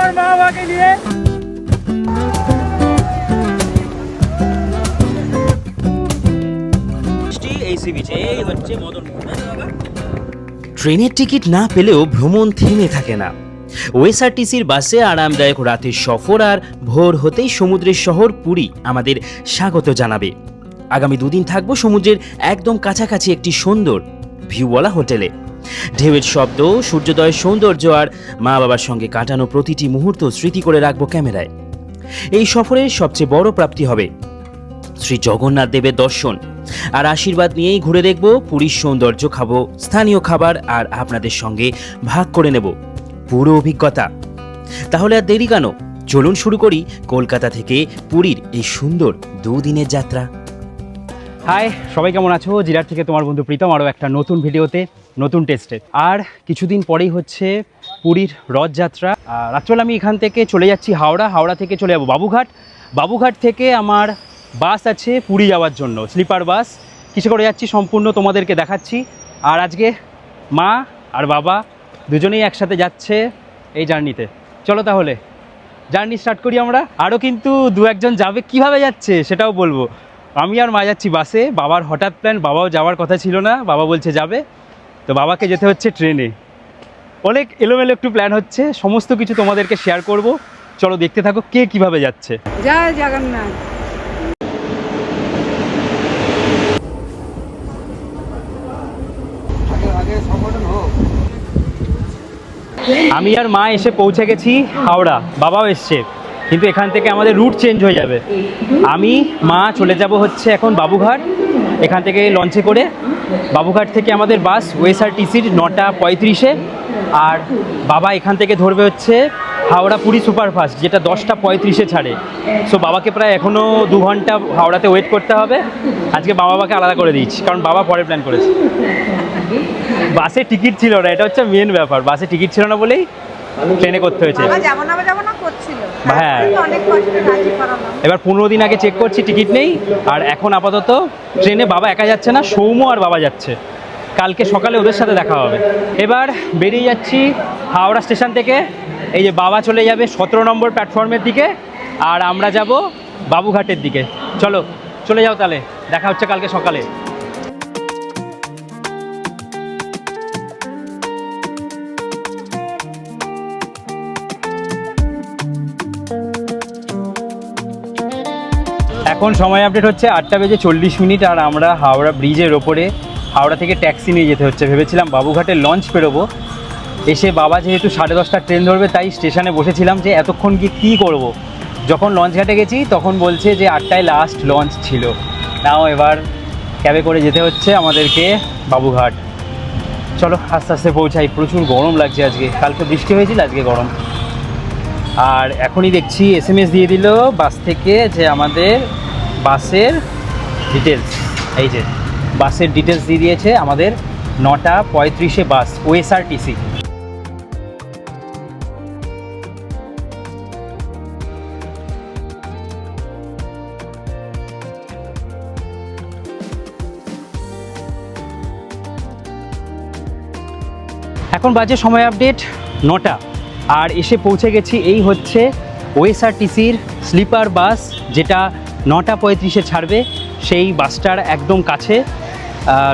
আমার মা বাবাকে নিয়ে। ট্রেনের টিকিট না পেলেও ভ্রমণ থেমে থাকে না। ওএসআরটিসির বাসে আরামদায়ক রাতের সফর আর ভোর হতেই সমুদ্রের শহর পুরী আমাদের স্বাগত জানাবে। আগামী দুদিন থাকবো সমুদ্রের একদম কাছাকাছি একটি সুন্দর ভিউওয়ালা হোটেলে। ঢেউয়ের শব্দ, সূর্যোদয়ের সৌন্দর্য আর মা বাবার সঙ্গে কাটানো প্রতিটি মুহূর্ত স্মৃতি করে রাখবো ক্যামেরায়। এই সফরের সবচেয়ে বড় প্রাপ্তি হবে শ্রী জগন্নাথ দেবের দর্শন আর আশীর্বাদ নিয়েই ঘুরে দেখব পুরীর সৌন্দর্য, খাবো স্থানীয় খাবার আর আপনাদের সঙ্গে ভাগ করে নেব পুরো অভিজ্ঞতা। তাহলে আর দেরি কেন, চলুন শুরু করি কলকাতা থেকে পুরীর এই সুন্দর দুদিনের যাত্রা। হাই, সবাই কেমন আছো? জিরাট থেকে তোমার বন্ধু প্রীতম, আরও একটা নতুন ভিডিওতে, নতুন টেস্টে। আর কিছুদিন পরেই হচ্ছে পুরীর রথযাত্রা। রাত্রবেলা আমি এখান থেকে চলে যাচ্ছি হাওড়া থেকে চলে যাবো বাবুঘাট থেকে আমার বাস আছে পুরী যাওয়ার জন্য, স্লিপার বাস। কিসে করে যাচ্ছি সম্পূর্ণ তোমাদেরকে দেখাচ্ছি। আর আজকে মা আর বাবা দুজনেই একসাথে যাচ্ছে এই জার্নিতে। চলো তাহলে জার্নি স্টার্ট করি আমরা। আরও কিন্তু দু একজন যাবে, কিভাবে যাচ্ছে সেটাও বলবো। আমি আর মা যাচ্ছি বাসে, বাবার হঠাৎ প্ল্যান, বাবাও যাওয়ার কথা ছিল না, বাবা বলছে যাবে, তো বাবাকে যেতে হচ্ছে ট্রেনে। অনেক এলোমেলো একটু প্ল্যান হচ্ছে, সমস্ত কিছু তোমাদেরকে শেয়ার করব। চলো দেখতে থাকো কে কিভাবে যাচ্ছে। জয় জগন্নাথ। আমি আর মা এসে পৌঁছে গেছি হাওড়া, বাবাও এসছে, কিন্তু এখান থেকে আমাদের রুট চেঞ্জ হয়ে যাবে। আমি মা চলে যাব হচ্ছে এখন বাবুঘাট, এখান থেকে লঞ্চে করে। বাবুঘাট থেকে আমাদের বাস ওএসআরটিসির 9:35-এ, আর বাবা এখান থেকে ধরবে হচ্ছে হাওড়া পুরী সুপারফাস্ট, যেটা 10:35-এ ছাড়ে। সো বাবাকে প্রায় এখনও 2 ঘন্টা হাওড়াতে ওয়েট করতে হবে। আজকে বাবাকে আলাদা করে দিচ্ছি, কারণ বাবা পরে প্ল্যান করেছে। বাসে টিকিট ছিল না, এটা হচ্ছে মেন ব্যাপার। বাসে টিকিট ছিল না বলেই ট্রেনে করতে হয়েছে। হ্যাঁ, এবার 15 দিন আগে চেক করছি, টিকিট নেই। আর এখন আপাতত ট্রেনে বাবা একা যাচ্ছে না, সৌম্য আর বাবা যাচ্ছে। কালকে সকালে ওদের সাথে দেখা হবে। এবার বেরিয়ে যাচ্ছি হাওড়া স্টেশন থেকে। এই যে বাবা চলে যাবে 17 নম্বর প্ল্যাটফর্মের দিকে, আর আমরা যাব বাবুঘাটের দিকে। চলো চলে যাও, তাহলে দেখা হচ্ছে কালকে সকালে। এখন সময় আপডেট হচ্ছে 8:40, আর আমরা হাওড়া ব্রিজের ওপরে। হাওড়া থেকে ট্যাক্সি নিয়ে যেতে হচ্ছে। ভেবেছিলাম বাবুঘাটের লঞ্চ পেরোবো, এসে বাবা যেহেতু 10:30টার ট্রেন ধরবে, তাই স্টেশনে বসেছিলাম যে এতক্ষণ গিয়ে কী করবো। যখন লঞ্চ ঘাটে গেছি তখন বলছে যে 8টায় লাস্ট লঞ্চ ছিল। নাও এবার ক্যাবে করে যেতে হচ্ছে আমাদেরকে বাবুঘাট। চলো আস্তে আস্তে পৌঁছাই। প্রচুর গরম লাগছে আজকে, কালকে বৃষ্টি হয়েছিল, আজকে গরম। আর এখনই দেখছি SMS দিয়ে দিল বাস থেকে যে আমাদের বাসের ডিটেলস, এই যে বাসের ডিটেলস দিয়ে দিয়েছে আমাদের। 9:35-এ বাস, ওএসআরটিসি। এখন বাজে সময় আপডেট 9টা, আর এসে পৌঁছে গেছি। এই হচ্ছে ওএসআরটিসির স্লিপার বাস, যেটা 9:35-এ ছাড়বে। সেই বাসটার একদম কাছে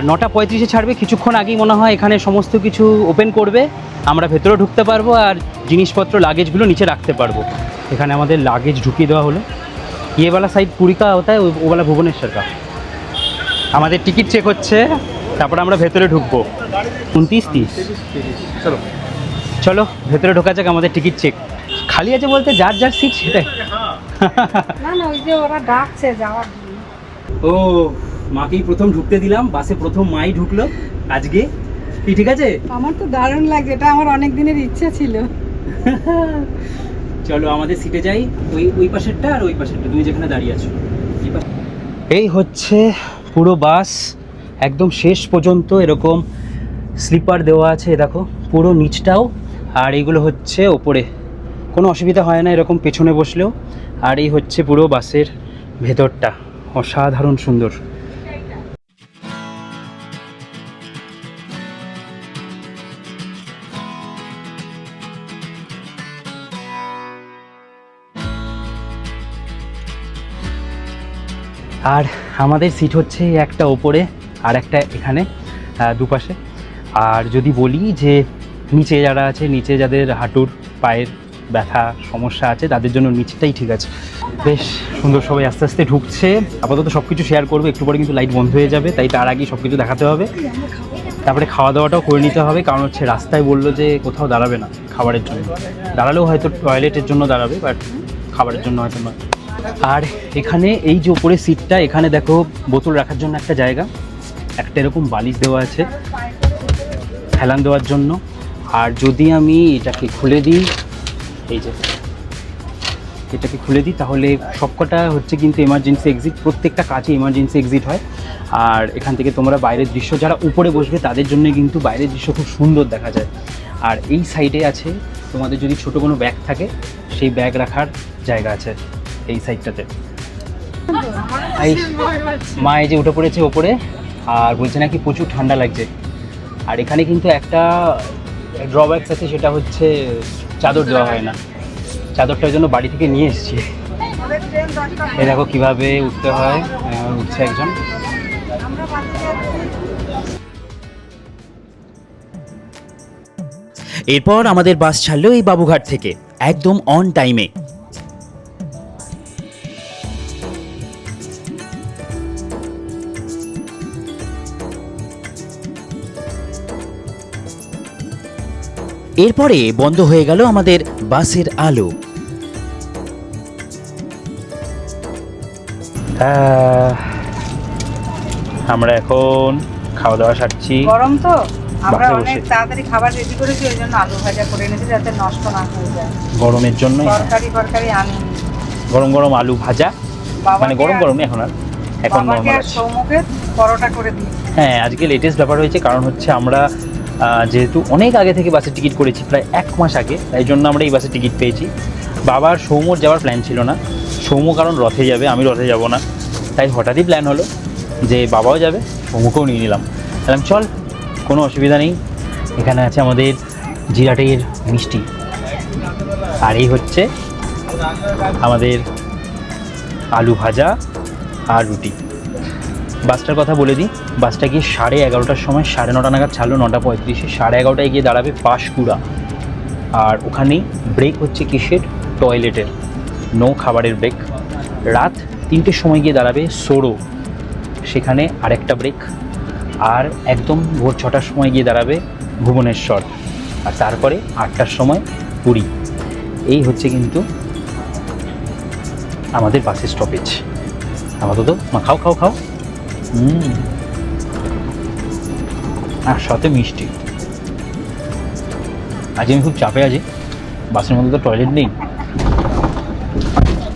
9:35-এ ছাড়বে। কিছুক্ষণ আগেই মনে হয় এখানে সমস্ত কিছু ওপেন করবে, আমরা ভেতরে ঢুকতে পারবো আর জিনিসপত্র লাগেজগুলো নিচে রাখতে পারবো। এখানে আমাদের লাগেজ ঢুকিয়ে দেওয়া হলো। ये वाला সাইড পুরী কা होता है, वो वाला ভুবনেশ্বর কা। আমাদের টিকিট চেক হচ্ছে, তারপরে আমরা ভেতরে ঢুকবো। 29-30, চলো চলো ভেতরে ঢোকা যাক। আমাদের টিকিট চেক খালি আছে বলতে যার যার সিট সেটাই। না না, ওই যে ওরা ডাকছে যাওয়ার জন্য। ও, মাকেই প্রথম ঢুকতে দিলাম বাসে, প্রথম মাই ঢুকলো আজকে। কি ঠিক আছে? আমার তো দারুণ লাগছে, এটা আমার অনেক দিনের ইচ্ছা ছিল। চলো আমাদের সিটে যাই, ওই পাশেরটা আর ওই পাশেরটা, তুমি যেখানে দাঁড়িয়ে আছো। এই হচ্ছে পুরো বাস, একদম শেষ পর্যন্ত এরকম স্লিপার দেওয়া আছে, দেখো পুরো নিচটাও। আর এইগুলো হচ্ছে ওপরে, কোনো অসুবিধা হয় না এরকম পেছনে বসলেও। আর এই হচ্ছে পুরো বাসের ভেতরটা, অসাধারণ সুন্দর। আর আমাদের সিট হচ্ছে একটা ওপরে আর একটা এখানে, দুপাশে। আর যদি বলি যে নিচে যারা আছে, নিচে যাদের হাঁটুর পায়ের ব্যথা সমস্যা আছে, তাদের জন্য নিচেটাই ঠিক আছে। বেশ সুন্দর, সবাই আস্তে আস্তে ঢুকছে। আপাতত সব কিছু শেয়ার করবো, একটু পরে কিন্তু লাইট বন্ধ হয়ে যাবে, তাই তার আগেই সব কিছু দেখাতে হবে। তারপরে খাওয়া দাওয়াটাও করে নিতে হবে, কারণ হচ্ছে রাস্তায় বললো যে কোথাও দাঁড়াবে না খাবারের জন্য। দাঁড়ালেও হয়তো টয়লেটের জন্য দাঁড়াবে, বাট খাবারের জন্য হয়তো নয়। আর এখানে এই যে উপরে সিটটা, এখানে দেখো বোতল রাখার জন্য একটা জায়গা, একটা এরকম বালিশ দেওয়া আছে হেলান দেওয়ার জন্য। আর যদি আমি এটাকে খুলে দিই, এই যে এটাকে খুলে দিই, তাহলে সবকটা হচ্ছে কিন্তু এমার্জেন্সি এক্সিট, প্রত্যেকটা কাছে এমার্জেন্সি এক্সিট হয়। আর এখান থেকে তোমরা বাইরের দৃশ্য, যারা উপরে বসবে তাদের জন্য কিন্তু বাইরের দৃশ্য খুব সুন্দর দেখা যায়। আর এই সাইডে আছে তোমাদের যদি ছোট কোনো ব্যাগ থাকে, সেই ব্যাগ রাখার জায়গা আছে এই সাইডটাতে। এই মা এই যে উঠে পড়েছে ওপরে, আর বলছে নাকি প্রচুর ঠান্ডা লাগছে। আর এখানে কিন্তু একটা ড্রব্যাকস আছে, সেটা হচ্ছে চাদর দেওয়া হয় না। চাদরটার জন্য বাড়ি থেকে নিয়ে এসেছি। এই দেখো কীভাবে উঠতে হয়, উঠছে একজন। এরপর আমাদের বাস ছাড়লো এই বাবুঘাট থেকে একদম অন টাইমে। এরপরে বন্ধ হয়ে গেল আমাদের বাসের আলো। আমরা এখন খাওয়া দাওয়া সারছি। গরম তো, আমরা বাসে অনেক বসে। তাড়াতাড়ি খাবার রেডি করেছি, ওই জন্য আলু ভাজা করে এনেছি যাতে নষ্ট না হয়ে যায়। গরমের জন্য তরকারি আনি। গরম গরম আলু ভাজা, মানে গরম গরমই এখন, আর এখন বাবাকে নর্মাল আর আছে। সৌমুখের পরোটা করে দিই। হ্যাঁ, আজকে লেটেস্ট ব্যাপার হয়েছে, কারণ হচ্ছে আমরা যেহেতু অনেক আগে থেকে বাসের টিকিট করেছি, প্রায় 1 মাস আগে, তাই জন্য আমরা এই বাসের টিকিট পেয়েছি। বাবার সৌম্যর যাওয়ার প্ল্যান ছিল না, সৌম্য কারণ রথে যাবে, আমি রথে যাব না, তাই হঠাৎই প্ল্যান হলো যে বাবাও যাবে, সৌম্যকেও নিয়ে নিলাম। বললাম চল, কোনো অসুবিধা নেই। এখানে আছে আমাদের জিরাটের মিষ্টি, আর এই হচ্ছে আমাদের আলু ভাজা আর রুটি। বাসটার কথা বলে দিই, বাসটা গিয়ে 11:30টার সময়, 9:30 নাগাদ ছাড়লো, 9:35, 11:30টায় গিয়ে দাঁড়াবে পাঁশকুড়া। আর ওখানেই ব্রেক হচ্ছে কিসের, টয়লেটের, নো খাবারের ব্রেক। রাত 3টের সময় গিয়ে দাঁড়াবে সোরো, সেখানে আরেকটা ব্রেক। আর একদম ভোর 6টার সময় গিয়ে দাঁড়াবে ভুবনেশ্বর। আর তারপরে 8টার সময় পুরী। এই হচ্ছে কিন্তু আমাদের বাসের স্টপেজ। আপাতত মা খাও খাও খাও। আর সাথে মিষ্টি। আজ আমি খুব চাপে আছি, বাসের মধ্যে তো টয়লেট নেই।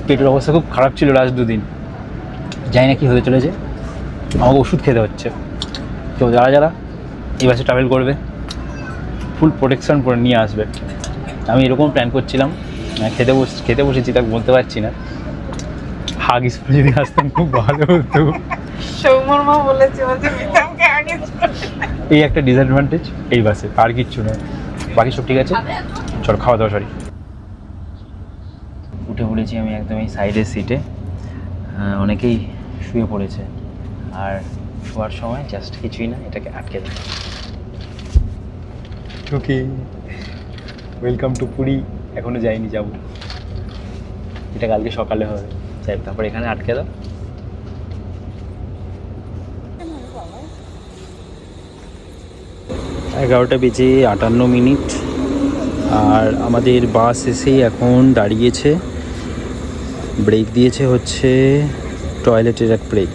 পেটের অবস্থা খুব খারাপ ছিল লাস্ট 2 দিন, জানি না কি হতে চলেছে, আমাকে ওষুধ খেতে হচ্ছে। তো যারা যারা এই বাসে ট্রাভেল করবে, ফুল প্রোটেকশন পরে নিয়ে আসবে। আমি এরকম প্ল্যান করছিলাম, খেতে বসেছি, তা বলতে পারছি না। হাগ স্প্রে যদি আসতাম খুব ভালো হতো। সৌমর মা বলেছে মিতামকে আগে। এই একটা ডিসঅ্যাডভান্টেজ এই বাসে, আর কিচ্ছু নয়, বাকি সব ঠিক আছে। চল খাওয়া দাওয়া সরি। উঠে পড়েছি আমি একদম এই সাইডের সিটে। অনেকেই শুয়ে পড়েছে, আর শোয়ার সময় জাস্ট কিছুই না, এটাকে আটকে দেয়। ওকে, ওয়েলকাম টু পুরী। এখনও যাইনি, যাব। এটা কালকে সকালে হবে, যাই, তারপর এখানে আটকে দাও। এগারোটা বেজে 58 মিনিট, আর আমাদের বাস এসেই এখন দাঁড়িয়েছে। ব্রেক দিয়েছে হচ্ছে টয়লেটের এক ব্রেক।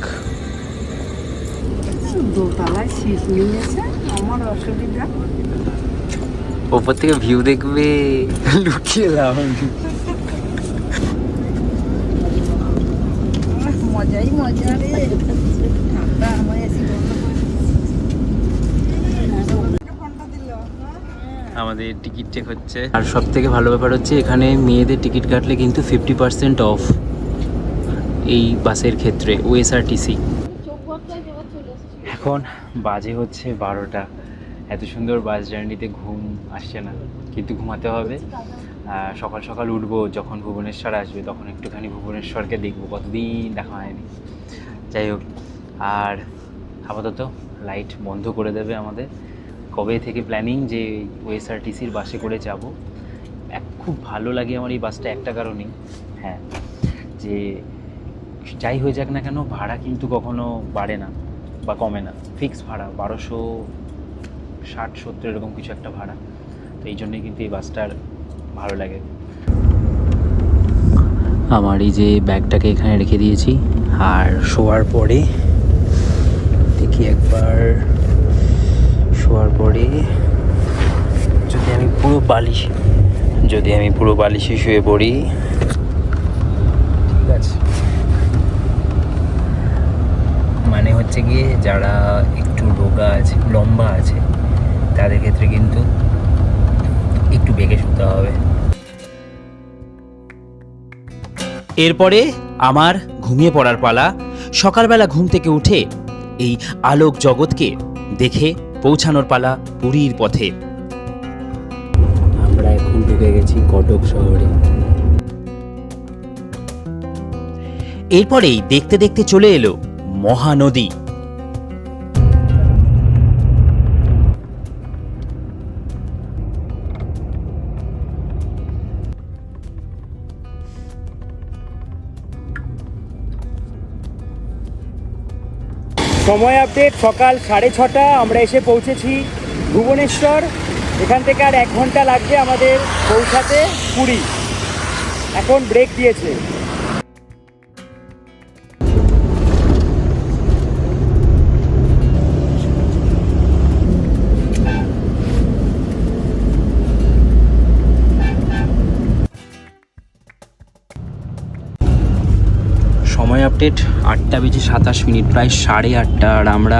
দোতলায় সিট নিয়েছে, আমার অসুবিধা। ওপর থেকে ভিউ দেখবে, লুকিয়ে দাও। মজাই মজা রে, ঠান্ডা আমার এসি বন্ধ করে আমাদের টিকিট চেক হচ্ছে। আর সব থেকে ভালো ব্যাপার হচ্ছে, এখানে মেয়েদের টিকিট কাটলে কিন্তু 50% অফ এই বাসের ক্ষেত্রে, ওএসআরটিসি। এখন বাজে হচ্ছে 12টা। এত সুন্দর বাস জার্নিতে ঘুম আসছে না, কিন্তু ঘুমাতে হবে। সকাল সকাল উঠবো, যখন ভুবনেশ্বর আসবে তখন একটুখানি ভুবনেশ্বরকে দেখবো, কতদিন দেখা হয়নি। যাই হোক, আর আপাতত লাইট বন্ধ করে দেবে আমাদের। কবে থেকে প্ল্যানিং যে ওএসআরটিসির বাসে করে যাব। খুব ভালো লাগে আমার এই বাসটা একটা কারণেই, হ্যাঁ, যে যাই হয়ে যাক না কেন ভাড়া কিন্তু কখনো বাড়ে না বা কমে না, ফিক্স ভাড়া 1260-70 এরকম কিছু একটা ভাড়া। তো এই জন্যই কিন্তু এই বাসটার ভালো লাগে। আমার এই যে ব্যাগটাকে এখানে রেখে দিয়েছি, আর শোয়ার পরে দেখি একবার, শোয়ার পরে যদি আমি পুরো বালিশে শুয়ে পড়ি, ঠিক আছে, মানে হচ্ছে গিয়ে যারা একটু রোগা আছে, লম্বা আছে, তাদের ক্ষেত্রে কিন্তু একটু বেগে শুতে হবে। এরপরে আমার ঘুমিয়ে পড়ার পালা। সকালবেলা ঘুম থেকে উঠে এই আলোক জগৎকে দেখে পৌঁছানোর পালা পুরীর পথে। আমরা এখন ঢুকে গেছি কটক শহরে। এরপরেই দেখতে দেখতে চলে এলো মহানদী। সময় আপডেট সকাল 6:30, আমরা এসে পৌঁছেছি ভুবনেশ্বর। এখান থেকে আর 1 ঘন্টা লাগবে আমাদের পৌঁছাতে পুরী। এখন ব্রেক দিয়েছে। সময় আপডেট 8:27, প্রায় 8:30, আর আমরা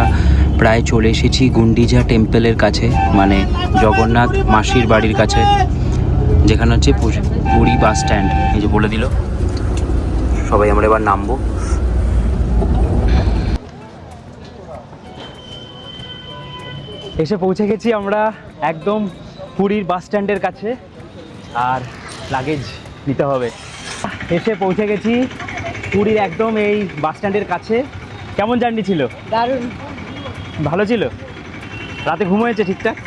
প্রায় চলে এসেছি গুন্ডিচা টেম্পলের কাছে, মানে জগন্নাথ মাসির বাড়ির কাছে, যেখানে হচ্ছে পুরী বাস স্ট্যান্ড। এই যে বলে দিল, সবাই আমরা এবার নামবো। এসে পৌঁছে গেছি আমরা একদম পুরীর বাস স্ট্যান্ডের কাছে, আর লাগেজ নিতে হবে। এসে পৌঁছে গেছি পুরীর একদম এই বাস স্ট্যান্ডের কাছে। কেমন জার্নি ছিল? দারুণ। ভালো ছিল? রাতে ঘুম হয়েছে ঠিকঠাক?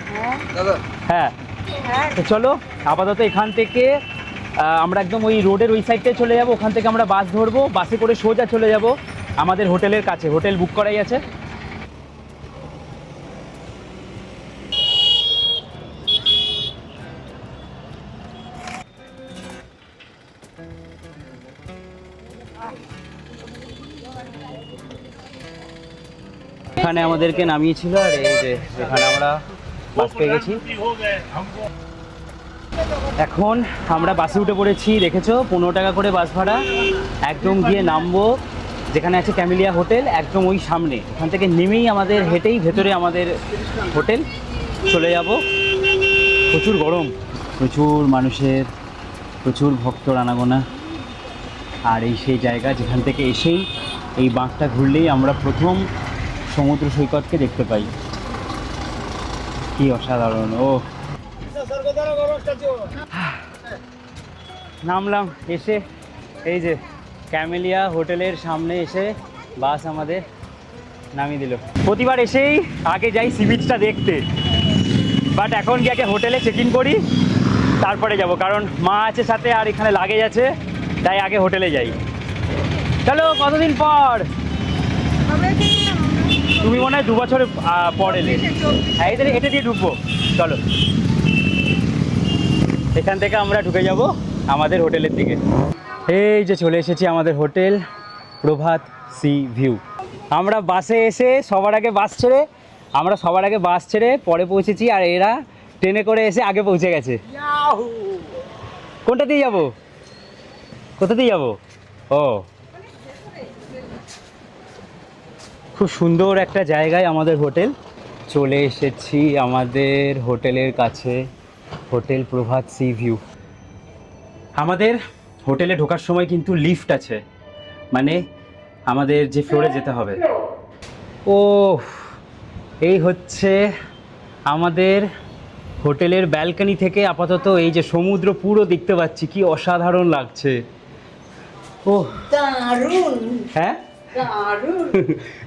হ্যাঁ। তো চলো আপাতত এখান থেকে আমরা একদম ওই রোডের ওই সাইডটায় চলে যাব। ওখান থেকে আমরা বাস ধরবো, বাসে করে সোজা চলে যাব আমাদের হোটেলের কাছে। হোটেল বুক করাই আছে। এখানে আমাদেরকে নামিয়েছিল, আর এই যে এখানে আমরা বাস পেয়ে গেছি। এখন আমরা বাসে উঠে পড়েছি, দেখেছো 15 টাকা করে বাস ভাড়া। একদম গিয়ে নামবো যেখানে আছে ক্যামেলিয়া হোটেল, একদম ওই সামনে। ওখান থেকে নেমেই আমাদের হেঁটেই ভেতরে আমাদের হোটেল চলে যাব। প্রচুর গরম, প্রচুর মানুষের, প্রচুর ভক্তর আনাগোনা। আর এই সেই জায়গা যেখান থেকে এসেই এই বাঁকটা ঘুরলেই আমরা প্রথম সমুদ্র সৈকতকে দেখতে পাই। কি অসাধারণ! ও নামলাম, এসে এই যে ক্যামেলিয়া হোটেলের সামনে এসে বাস আমাদের নামিয়ে দিল। প্রতিবার এসেই আগে যাই সি বিচটা দেখতে, বাট এখন গিয়ে আগে হোটেলে চেক ইন করি, তারপরে যাব, কারণ মা আছে সাথে আর এখানে লাগেজ আছে, তাই আগে হোটেলে যাই। চলো, কতদিন পর? তুমি মনে হয় 2 বছর পর এলে। হ্যাঁ, এটা দিয়ে ঢুকবো। চলো, এখান থেকে আমরা ঢুকে যাব আমাদের হোটেলের দিকে। এই যে চলে এসেছি আমাদের হোটেল, প্রভাত সি ভিউ। আমরা বাসে এসে সবার আগে বাস ছেড়ে পরে পৌঁছেছি, আর এরা ট্রেনে করে এসে আগে পৌঁছে গেছে। কোনটা দিয়ে যাবো? কোথা দিয়ে যাবো? ও, খুব সুন্দর একটা জায়গায় আমাদের হোটেল। চলে এসেছি আমাদের হোটেলের কাছে, হোটেল প্রভাত সি ভিউ। আমাদের হোটেলে ঢোকার সময় কিন্তু লিফট আছে, মানে আমাদের যে ফ্লোরে যেতে হবে। ও, এই হচ্ছে আমাদের হোটেলের ব্যালকনি থেকে আপাতত এই যে সমুদ্র পুরো দেখতে পাচ্ছি। কি অসাধারণ লাগছে! ও দারুণ। হ্যাঁ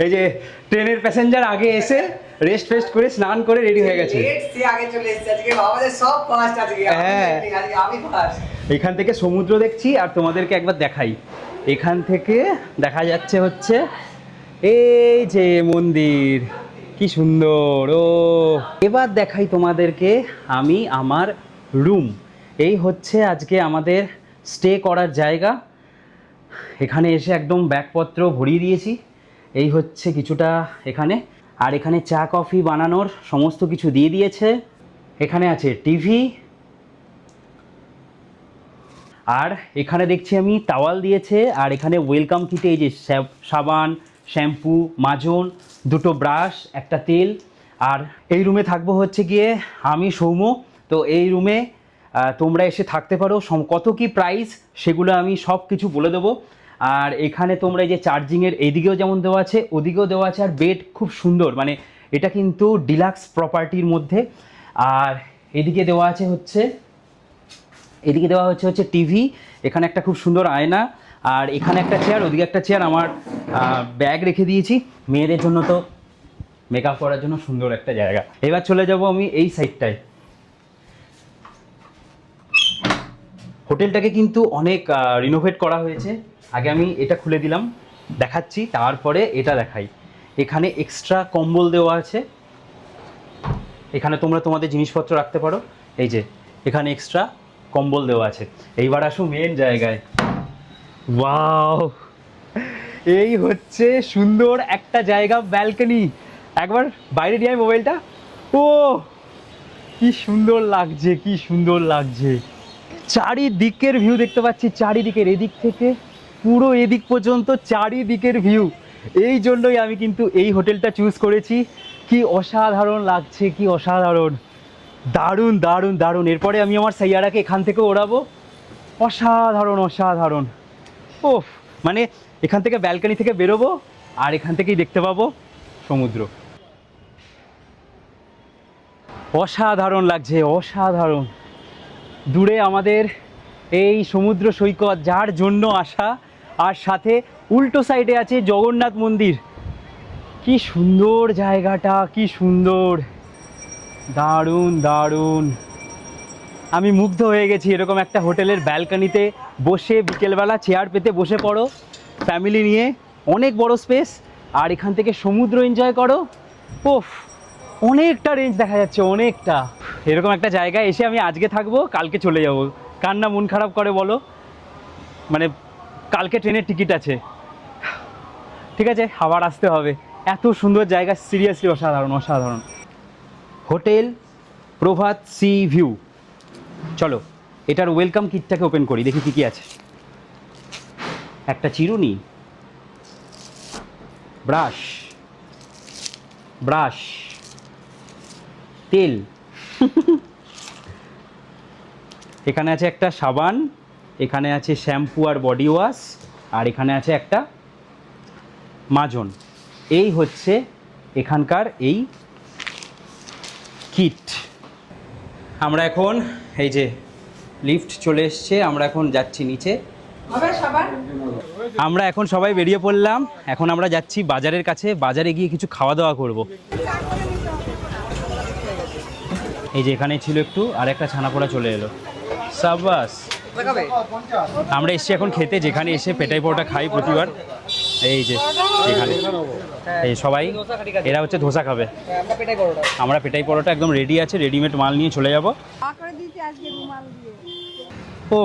এই যে ট্রেনের প্যাসেঞ্জার আগে এসে রেস্ট ফেস্ট করে স্নান করে রেডি হয়ে গেছে। আগে চলে এসেছে আজকে, আমাদের সব ফার্স্ট আজকে। হ্যাঁ। আজকে আমি ফার্স্ট। এখান থেকে সমুদ্র দেখছি আর তোমাদেরকে একবার দেখাই। এখান থেকে দেখা যাচ্ছে হচ্ছে এই যে মন্দির, কি সুন্দর। ও এবার দেখাই তোমাদেরকে আমি আমার রুম। এই হচ্ছে আজকে আমাদের স্টে করার জায়গা। এখানে এসে একদম ব্যাগপত্র ভরিয়ে দিয়েছি। এই হচ্ছে কিছুটা এখানে, আর এখানে চা কফি বানানোর সমস্ত কিছু দিয়ে দিয়েছে। এখানে আছে টিভি, আর এখানে দেখছি আমি টাওয়াল দিয়েছে, আর এখানে ওয়েলকাম কিটে এই যে সাবান, শ্যাম্পু, মাজন, দুটো ব্রাশ, একটা তেল। আর এই রুমে থাকবো হচ্ছে গিয়ে আমি, সৌম্য। তো এই রুমে তোমরা এসে থাকতে পারো। কত কি প্রাইস সেগুলো আমি সব কিছু বলে দেবো। আর এখানে তোমরা এই যে চার্জিংয়ের এইদিকেও যেমন দেওয়া আছে, ওদিকেও দেওয়া আছে। আর বেড খুব সুন্দর, মানে এটা কিন্তু ডিলাক্স প্রপার্টির মধ্যে। আর এদিকে দেওয়া আছে হচ্ছে, এদিকে দেওয়া হচ্ছে টিভি। এখানে একটা খুব সুন্দর আয়না, আর এখানে একটা চেয়ার, ওদিকে একটা চেয়ার। আমার ব্যাগ রেখে দিয়েছি। মেয়েদের জন্য তো মেকআপ করার জন্য সুন্দর একটা জায়গা। এবার চলে যাব আমি এই সাইডটায়। হোটেলটাকে কিন্তু অনেক রিনোভেট করা হয়েছে। আগে আমি এটা খুলে দিলাম, দেখাচ্ছি, তারপরে এটা দেখাই। এখানে এক্সট্রা কম্বল দেওয়া আছে। এখানে তোমরা তোমাদের জিনিসপত্র রাখতে পারো। এই যে এখানে এক্সট্রা কম্বল দেওয়া আছে। এইবার আসো মেন জায়গায়। ওয়াও, এই হচ্ছে সুন্দর একটা জায়গা, ব্যালকনি। একবার বাইরে দিয়ে মোবাইলটা। ও কি সুন্দর লাগছে, কি সুন্দর লাগছে। চারিদিকের ভিউ দেখতে পাচ্ছি, চারিদিকের, এদিক থেকে পুরো এদিক পর্যন্ত চারিদিকের ভিউ। এই জন্যই আমি কিন্তু এই হোটেলটা চুজ করেছি। কি অসাধারণ লাগছে, কি অসাধারণ, দারুণ দারুণ দারুণ। এরপরে আমি আমার সাইয়ারাকে এখান থেকে ওড়াবো। অসাধারণ অসাধারণ। ওফ, মানে এখান থেকে ব্যালকনি থেকে বেরোবো আর এখান থেকেই দেখতে পাবো সমুদ্র। অসাধারণ লাগছে, অসাধারণ। দূরে আমাদের এই সমুদ্র সৈকত, যার জন্য আসা, আর সাথে উল্টো সাইডে আছে জগন্নাথ মন্দির। কি সুন্দর জায়গাটা, কি সুন্দর, দারুণ দারুণ। আমি মুগ্ধ হয়ে গেছি। এরকম একটা হোটেলের ব্যালকনিতে বসে বিকেলবেলা চেয়ার পেতে বসে পড়ো ফ্যামিলি নিয়ে, অনেক বড় স্পেস, আর এখান থেকে সমুদ্র এনজয় করো। ওফ, অনেকটা রেঞ্জ দেখা যাচ্ছে, অনেকটা। এরকম একটা জায়গায় এসে আমি আজকে থাকবো, কালকে চলে যাব। কার না মন খারাপ করে বলো? মানে কালকে ট্রেনের টিকিট আছে, ঠিক আছে, আবার আসতে হবে। এত সুন্দর জায়গা, সিরিয়াসলি অসাধারণ অসাধারণ। হোটেল প্রভাত সি ভিউ। চলো এটার ওয়েলকাম কিটটাকে ওপেন করি, দেখি কী কী আছে। একটা চিরুনি, ব্রাশ, ব্রাশ, তেল, এখানে আছে একটা সাবান, এখানে আছে শ্যাম্পু আর বডি ওয়াশ, আর এখানে আছে একটা মাজন। এই হচ্ছে এখানকার এই কিট। আমরা এখন এই যে লিফট চলে এসছে, আমরা এখন যাচ্ছি নিচে। আমরা এখন সবাই বেরিয়ে পড়লাম। এখন আমরা যাচ্ছি বাজারের কাছে, বাজারে গিয়ে কিছু খাওয়া দাওয়া করব। এই যে এখানে ছিল একটু, আর একটা ছানাপোড়া চলে এলো। সাবাস। আমরা এসছি এখন খেতে, যেখানে এসে পেটাই পরোটা খাই প্রতিবার। এই যে এখানে এই সবাই, এরা হচ্ছে ধোসা খাবে, আমরা পেটাই পরোটা একদম রেডি আছে, রেডিমেড মাল নিয়ে চলে যাব। ও,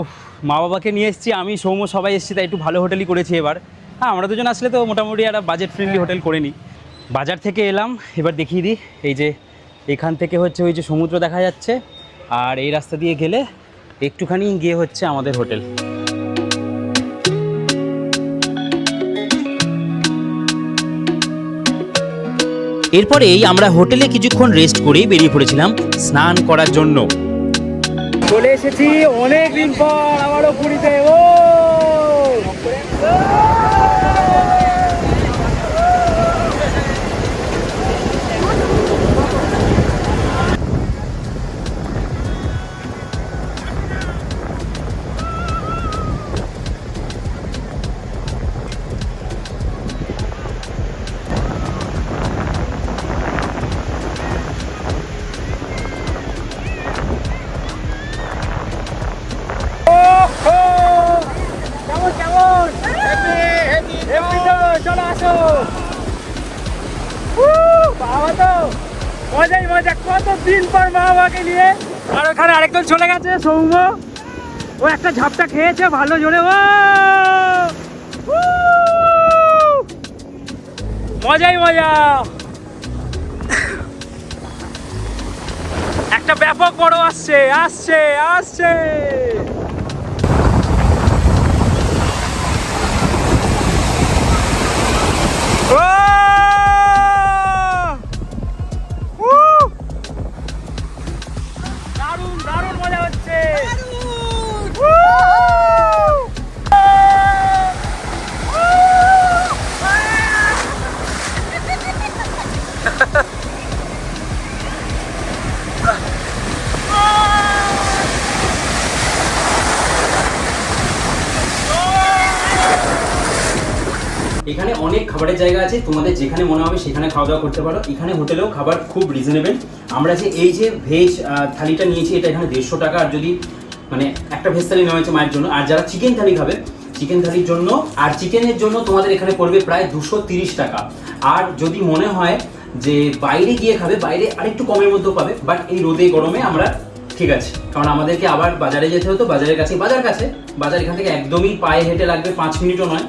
মা বাবাকে নিয়ে এসেছি, আমি সৌম্য সবাই এসেছি, তাই একটু ভালো হোটেলই করেছি এবার। হ্যাঁ, আমরা দুজন আসলে তো মোটামুটি একটা বাজেট ফ্রেন্ডলি হোটেল করে নিই। বাজার থেকে এলাম, এবার দেখিয়ে দিই। এই যে এখান থেকে হচ্ছে ওই যে সমুদ্র দেখা যাচ্ছে, আর এই রাস্তা দিয়ে গেলে একটুখানি গিয়ে হচ্ছে আমাদের হোটেল। এরপরেই আমরা হোটেলে কিছুক্ষণ রেস্ট করে বেরিয়ে পড়েছিলাম স্নান করার জন্য। চলে এসেছি অনেক দিন পর আবারও পুরীতে। ও আসো। বাবা তো মজাই মজা, কতদিন পর মা বাবাকে নিয়ে। আর ওখানে আরেকজন চলে গেছে সৌম্য, ও একটা ঝাপটা খেয়েছে ভালো জোরে। ও মজাই মজা, একটা ব্যাপক বড় আসছে আসছে আসছে। দারুণ দারুণ মজা হচ্ছে। এখানে অনেক খাবারের জায়গা আছে, তোমাদের যেখানে মনে হবে সেখানে খাওয়া দাওয়া করতে পারো। এখানে হোটেলেও খাবার খুব রিজনেবল। আমরা যে এই যে ভেজ থালিটা নিয়েছি, এটা এখানে 150 টাকা। আর যদি মানে একটা ভেজ থালি নেওয়া হয়েছে মায়ের জন্য, আর যারা চিকেন থালি খাবে, চিকেন থালির জন্য আর চিকেনের জন্য তোমাদের এখানে পড়বে প্রায় 230 টাকা। আর যদি মনে হয় যে বাইরে গিয়ে খাবে, বাইরে আরেকটু কমের মধ্যেও পাবে। বাট এই রোদে গরমে আমরা ঠিক আছে, কারণ আমাদেরকে আবার বাজারে যেতে হতো। বাজার এখান থেকে একদমই পায়ে হেঁটে লাগবে, 5 মিনিটও নয়।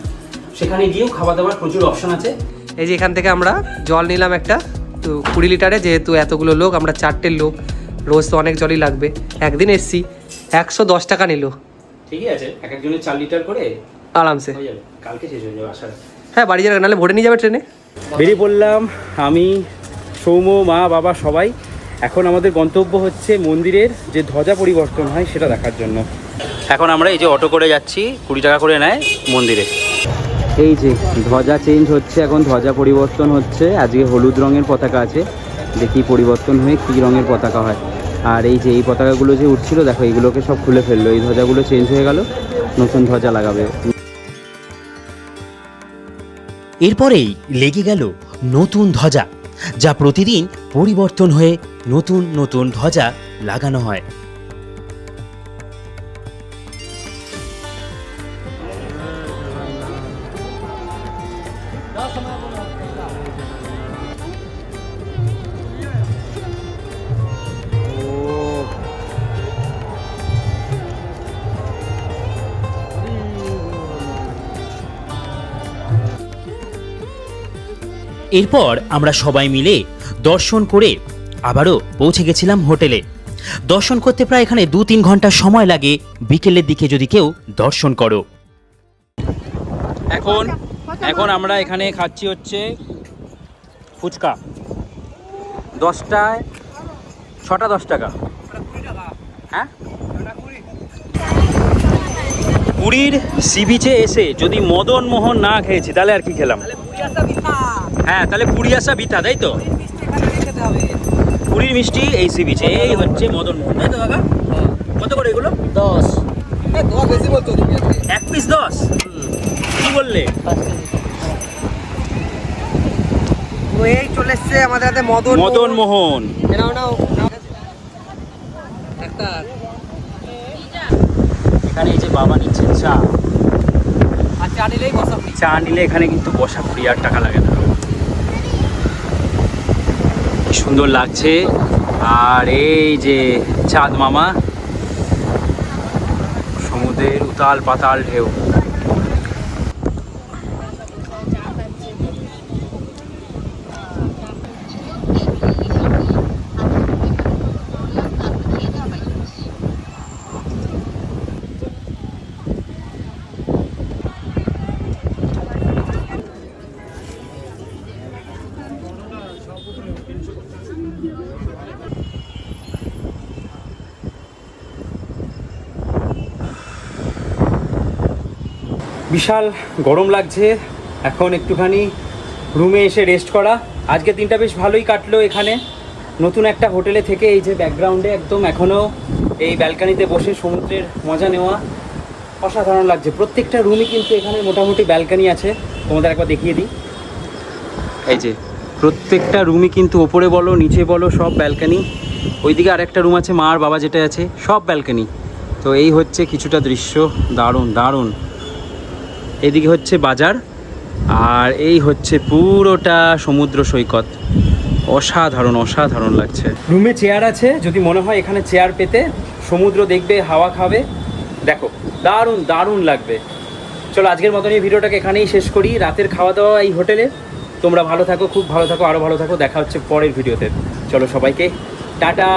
সেখানে গিয়েও খাওয়া দাওয়ার প্রচুর অপশন আছে। এই যে এখান থেকে আমরা জল নিলাম একটা, তো 20 লিটারে, যেহেতু এতগুলো লোক, আমরা 4টে লোক, রোজ তো অনেক জলই লাগবে। একদিন এসছি 110 টাকা নিল। ঠিকই আছে, এক একজনের 4 লিটার করে আরামসে হয়ে যাবে, কালকে শেষ হয়ে যাবে আসার। হ্যাঁ, বাড়ি যাবে, নাহলে ভরে নিয়ে যাবে ট্রেনে। বেরিয়ে পড়লাম আমি, সৌম্য, মা, বাবা সবাই। এখন আমাদের গন্তব্য হচ্ছে মন্দিরের যে ধ্বজা পরিবর্তন হয় সেটা দেখার জন্য। এখন আমরা এই যে অটো করে যাচ্ছি, 20 টাকা করে নেয় মন্দিরে। এই যে ধ্বজা চেঞ্জ হচ্ছে, এখন ধ্বজা পরিবর্তন হচ্ছে। আজকে হলুদ রঙের পতাকা আছে, দেখি পরিবর্তন হয়ে কী রঙের পতাকা হয়। আর এই যে এই পতাকাগুলো যে উঠছিল, দেখো এইগুলোকে সব খুলে ফেললো, এই ধ্বজাগুলো চেঞ্জ হয়ে গেল, নতুন ধ্বজা লাগাবে। এরপরেই লেগে গেল নতুন ধ্বজা, যা প্রতিদিন পরিবর্তন হয়ে নতুন নতুন ধ্বজা লাগানো হয়। এরপর আমরা সবাই মিলে দর্শন করে আবারও পৌঁছে গেছিলাম হোটেলে। দর্শন করতে প্রায় এখানে 2-3 ঘন্টা সময় লাগে, বিকেলের দিকে যদি কেউ দর্শন করো। এখন আমরা এখানে খাচ্ছি হচ্ছে ফুচকা, 10টায় 6টা 10 টাকা। হ্যাঁ, পুরীর সি বিচে এসে যদি মদন মোহন না খেয়েছি তাহলে আর কি খেলাম? হ্যাঁ, তাহলে পুরী আসা বৃথা, তাই তো? পুরীর মিষ্টি এই সি বিচে, এই হচ্ছে মদন মোহন, তাই তো কাকা? কত করে এগুলো? 10 বেশি বলতো, 1 পিস 10? কি বললে? তো এই চলে এসছে আমাদের হাতে মদন মোহন। নাও নাও একটা। এখানে এই যে বাবা নিচ্ছে চা, আর চা নিলেই বসা ফ্রি। চা নিলে এখানে কিন্তু বসা ফ্রি, আর টাকা লাগে না। কি সুন্দর লাগছে। আর এই যে চাঁদ মামা, সমুদ্রের উতাল পাতাল ঢেউ। বিশাল গরম লাগছে, এখন একটুখানি রুমে এসে রেস্ট করা। আজকে দিনটা বেশ ভালোই কাটলো এখানে নতুন একটা হোটেলে থেকে। এই যে ব্যাকগ্রাউন্ডে একদম এখনও এই ব্যালকানিতে বসে সমুদ্রের মজা নেওয়া অসাধারণ লাগছে। প্রত্যেকটা রুমই কিন্তু এখানে মোটামুটি ব্যালকানি আছে, তোমাদের একবার দেখিয়ে দিই। এই যে প্রত্যেকটা রুমই কিন্তু ওপরে বলো নিচে বলো সব ব্যালকানি। ওইদিকে আরেকটা রুম আছে মা আর বাবা যেটা আছে, সব ব্যালকানি। তো এই হচ্ছে কিছুটা দৃশ্য, দারুণ দারুণ। এদিকে হচ্ছে বাজার, আর এই হচ্ছে পুরোটা সমুদ্র সৈকত। অসাধারণ অসাধারণ লাগছে। রুমে চেয়ার আছে, যদি মনে হয় এখানে চেয়ার পেতে সমুদ্র দেখবে, হাওয়া খাবে, দেখো দারুণ দারুণ লাগবে। চলো আজকের মতন এই ভিডিওটাকে এখানেই শেষ করি। রাতের খাওয়া দাওয়া এই হোটেলে। তোমরা ভালো থাকো, খুব ভালো থাকো, আরও ভালো থাকো। দেখা হচ্ছে পরের ভিডিওতে। চলো সবাইকে টাটা।